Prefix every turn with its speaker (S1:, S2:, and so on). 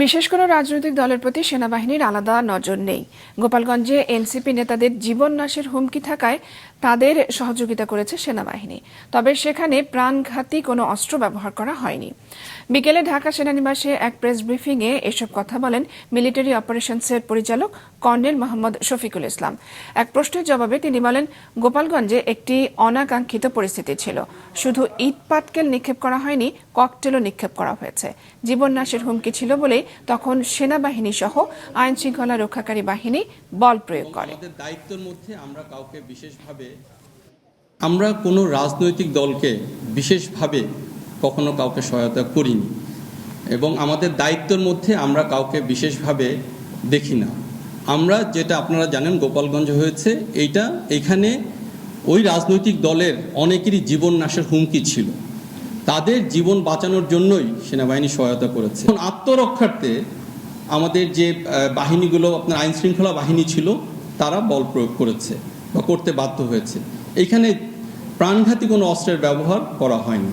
S1: বিশেষ কোনো রাজনৈতিক দলের প্রতি সেনাবাহিনীর আলাদা নজর নেই। গোপালগঞ্জে এনসিপি নেতাদের জীবন নাশের হুমকি থাকায় তাদের সহযোগিতা করেছে সেনাবাহিনী, তবে সেখানে প্রাণঘাতী কোনো অস্ত্র ব্যবহার করা হয়নি। বিকেলে ঢাকা সেনানিবাসে এক প্রেস ব্রিফিংয়ে এসব কথা বলেন মিলিটারি অপারেশনসের পরিচালক কর্নেল মোহাম্মদ শফিকুল ইসলাম। এক প্রশ্নের জবাবে তিনি বলেন, গোপালগঞ্জে একটি অনাকাঙ্ক্ষিত পরিস্থিতি ছিল। শুধু ইট পাটকেল নিক্ষেপ করা হয়নি, ককটেলও নিক্ষেপ করা হয়েছে। জীবন নাশের হুমকি ছিল বলেই তখন সেনাবাহিনী সহ আইন শৃঙ্খলা রক্ষাকারী বাহিনী বল প্রয়োগ করে।
S2: আমাদের দায়িত্বের মধ্যে আমরা কোনো রাজনৈতিক দলকে বিশেষভাবে কখনো কাউকে সহায়তা করিনি এবং আমাদের দায়িত্বের মধ্যে আমরা কাউকে বিশেষভাবে দেখি না। আমরা যেটা আপনারা জানেন গোপালগঞ্জ হয়েছে, এখানে ওই রাজনৈতিক দলের অনেকেরই জীবন নাশের হুমকি ছিল। তাদের জীবন বাঁচানোর জন্যই সেনাবাহিনী সহায়তা করেছে। আত্মরক্ষার্থে আমাদের যে বাহিনীগুলো আপনার আইন শৃঙ্খলা বাহিনী ছিল, তারা বল প্রয়োগ করেছে বা করতে বাধ্য হয়েছে। এখানে প্রাণঘাতী কোনো অস্ত্রের ব্যবহার করা হয়নি।